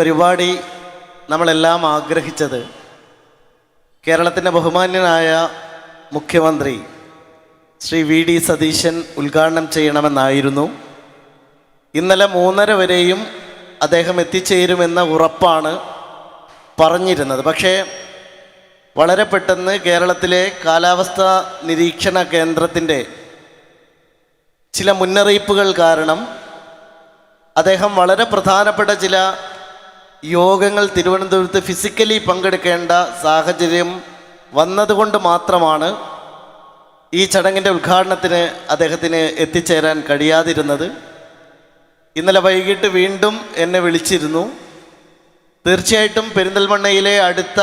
പരിപാടി നമ്മളെല്ലാം ആഗ്രഹിച്ചത് കേരളത്തിൻ്റെ ബഹുമാന്യനായ മുഖ്യമന്ത്രി ശ്രീ വി.ഡി. സതീശൻ ഉദ്ഘാടനം ചെയ്യണമെന്നായിരുന്നു. ഇന്നലെ 3:30 വരെയും അദ്ദേഹം എത്തിച്ചേരുമെന്ന ഉറപ്പാണ് പറഞ്ഞിരുന്നത്. പക്ഷേ വളരെ പെട്ടെന്ന് കേരളത്തിലെ കാലാവസ്ഥാ നിരീക്ഷണ കേന്ദ്രത്തിൻ്റെ ചില മുന്നറിയിപ്പുകൾ കാരണം അദ്ദേഹം വളരെ പ്രധാനപ്പെട്ട ചില യോഗങ്ങൾ തിരുവനന്തപുരത്ത് ഫിസിക്കലി പങ്കെടുക്കേണ്ട സാഹചര്യം വന്നതുകൊണ്ട് മാത്രമാണ് ഈ ചടങ്ങിൻ്റെ ഉദ്ഘാടനത്തിന് അദ്ദേഹത്തിന് എത്തിച്ചേരാൻ കഴിയാതിരുന്നത്. ഇന്നലെ വൈകിട്ട് വീണ്ടും എന്നെ വിളിച്ചിരുന്നു. തീർച്ചയായിട്ടും പെരിന്തൽമണ്ണയിലെ അടുത്ത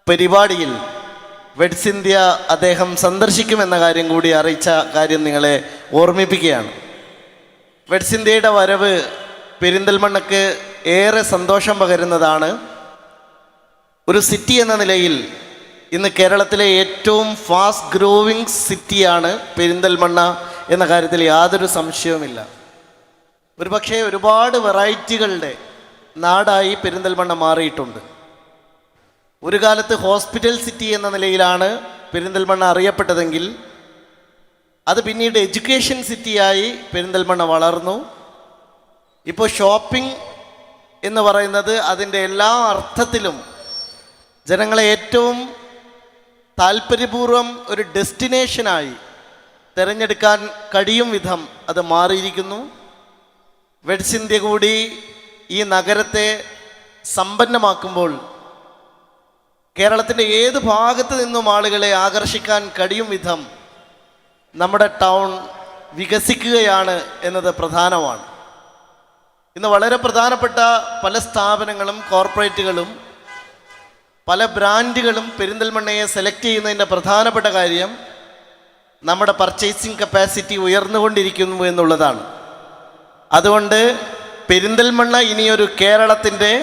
പരിപാടിയിൽ വെഡ്സ് ഇന്ത്യ അദ്ദേഹം സന്ദർശിക്കുമെന്ന കാര്യം കൂടി അറിയിച്ച കാര്യം നിങ്ങളെ ഓർമ്മിപ്പിക്കുകയാണ്. വെഡ്സ് ഇന്ത്യയുടെ വരവ് പെരിന്തൽമണ്ണയ്ക്ക് ഏറെ സന്തോഷം പകരുന്നതാണ്. ഒരു സിറ്റി എന്ന നിലയിൽ ഇന്ന് കേരളത്തിലെ ഏറ്റവും ഫാസ്റ്റ് ഗ്രോവിങ് സിറ്റിയാണ് പെരിന്തൽമണ്ണ എന്ന കാര്യത്തിൽ യാതൊരു സംശയവുമില്ല. ഒരുപക്ഷെ ഒരുപാട് വെറൈറ്റികളുടെ നാടായി പെരിന്തൽമണ്ണ മാറിയിട്ടുണ്ട്. ഒരു കാലത്ത് ഹോസ്പിറ്റൽ സിറ്റി എന്ന നിലയിലാണ് പെരിന്തൽമണ്ണ അറിയപ്പെട്ടതെങ്കിൽ അത് പിന്നീട് എഡ്യൂക്കേഷൻ സിറ്റിയായി പെരിന്തൽമണ്ണ വളർന്നു. ഇപ്പോൾ ഷോപ്പിംഗ് എന്ന് പറയുന്നത് അതിൻ്റെ എല്ലാ അർത്ഥത്തിലും ജനങ്ങളെ ഏറ്റവും താല്പര്യപൂർവ്വം ഒരു ഡെസ്റ്റിനേഷനായി തിരഞ്ഞെടുക്കാൻ കഴിയും വിധം അത് മാറിയിരിക്കുന്നു. വെഡ്സ് ഇന്ത്യ കൂടി ഈ നഗരത്തെ സമ്പന്നമാക്കുമ്പോൾ കേരളത്തിൻ്റെ ഏത് ഭാഗത്ത് നിന്നും ആളുകളെ ആകർഷിക്കാൻ കഴിയും വിധം നമ്മുടെ ടൗൺ വികസിക്കുകയാണ് എന്നത് പ്രധാനമാണ്. ഇന്ന് വളരെ പ്രധാനപ്പെട്ട പല സ്ഥാപനങ്ങളും കോർപ്പറേറ്റുകളും പല ബ്രാൻഡുകളും പെരിന്തൽമണ്ണയെ സെലക്ട് ചെയ്യുന്നതിൻ്റെ പ്രധാനപ്പെട്ട കാര്യം നമ്മുടെ പർച്ചേസിങ് കപ്പാസിറ്റി ഉയർന്നുകൊണ്ടിരിക്കുന്നു എന്നുള്ളതാണ്. അതുകൊണ്ട് പെരിന്തൽമണ്ണ ഇനിയൊരു കേരളത്തിൻ്റെ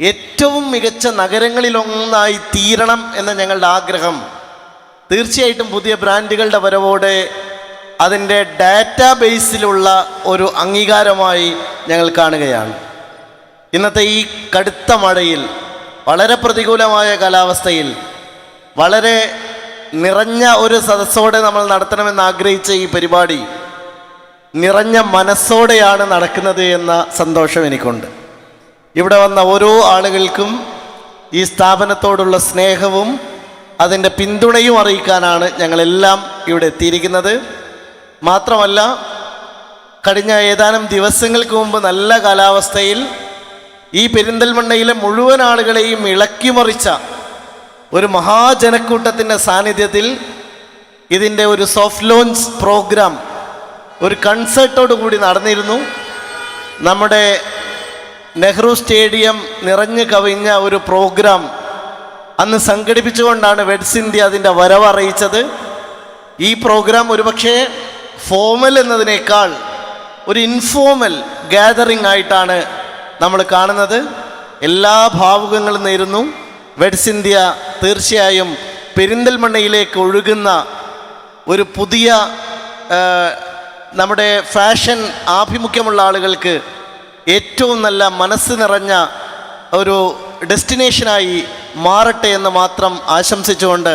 ഏറ്റവും മികച്ച നഗരങ്ങളിലൊന്നായി തീരണം എന്ന ഞങ്ങളുടെ ആഗ്രഹം തീർച്ചയായിട്ടും പുതിയ ബ്രാൻഡുകളുടെ വരവോടെ അതിൻ്റെ ഡാറ്റാബേസിലുള്ള ഒരു അംഗീകാരമായി ഞങ്ങൾ കാണുകയാണ്. ഇന്നത്തെ ഈ കടുത്ത മഴയിൽ വളരെ പ്രതികൂലമായ കാലാവസ്ഥയിൽ വളരെ നിറഞ്ഞ ഒരു സദസ്സോടെ നമ്മൾ നടത്തണമെന്ന് ആഗ്രഹിച്ച ഈ പരിപാടി നിറഞ്ഞ മനസ്സോടെയാണ് നടക്കുന്നത് എന്ന സന്തോഷം എനിക്കുണ്ട്. ഇവിടെ വന്ന ഓരോ ആളുകൾക്കും ഈ സ്ഥാപനത്തോടുള്ള സ്നേഹവും അതിൻ്റെ പിന്തുണയും അറിയിക്കാനാണ് ഞങ്ങളെല്ലാം ഇവിടെ എത്തിയിരിക്കുന്നത്. മാത്രമല്ല, കഴിഞ്ഞ ഏതാനും ദിവസങ്ങൾക്ക് മുമ്പ് നല്ല കാലാവസ്ഥയിൽ ഈ പെരിന്തൽമണ്ണയിലെ മുഴുവൻ ആളുകളെയും ഇളക്കിമറിച്ച ഒരു മഹാജനക്കൂട്ടത്തിൻ്റെ സാന്നിധ്യത്തിൽ ഇതിൻ്റെ ഒരു സോഫ്റ്റ് ലോഞ്ച് പ്രോഗ്രാം ഒരു കൺസേർട്ടോടു കൂടി നടന്നിരുന്നു. നമ്മുടെ നെഹ്റു സ്റ്റേഡിയം നിറഞ്ഞു കവിഞ്ഞ ഒരു പ്രോഗ്രാം അന്ന് സംഘടിപ്പിച്ചുകൊണ്ടാണ് വെഡ്സ് ഇന്ത്യ അതിൻ്റെ വരവ് അറിയിച്ചത്. ഈ പ്രോഗ്രാം ഒരുപക്ഷെ ഫോമൽ എന്നതിനേക്കാൾ ഒരു ഇൻഫോമൽ ഗാദറിംഗ് ആയിട്ടാണ് നമ്മൾ കാണുന്നത്. എല്ലാ ഭാവുകങ്ങളും നേരുന്നു. വെഡ്സ് ഇന്ത്യ തീർച്ചയായും പെരിന്തൽമണ്ണയിലേക്ക് ഒഴുകുന്ന ഒരു പുതിയ നമ്മുടെ ഫാഷൻ ആഭിമുഖ്യമുള്ള ആളുകൾക്ക് ഏറ്റവും നല്ല മനസ്സ് നിറഞ്ഞ ഒരു ഡെസ്റ്റിനേഷനായി മാറട്ടെ എന്ന് മാത്രം ആശംസിച്ചുകൊണ്ട്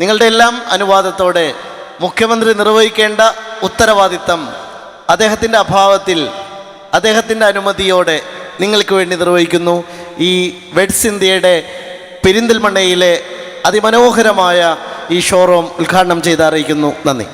നിങ്ങളുടെ എല്ലാം അനുവാദത്തോടെ മുഖ്യമന്ത്രി നിർവഹിക്കേണ്ട ഉത്തരവാദിത്തം അദ്ദേഹത്തിൻ്റെ അഭാവത്തിൽ അദ്ദേഹത്തിൻ്റെ അനുമതിയോടെ നിങ്ങൾക്ക് വേണ്ടി നിർവഹിക്കുന്നു. ഈ വെഡ്സ് ഇന്ത്യയുടെ പെരിന്തൽമണ്ണയിലെ അതിമനോഹരമായ ഈ ഷോറൂം ഉദ്ഘാടനം ചെയ്ത് അറിയിക്കുന്നു. നന്ദി.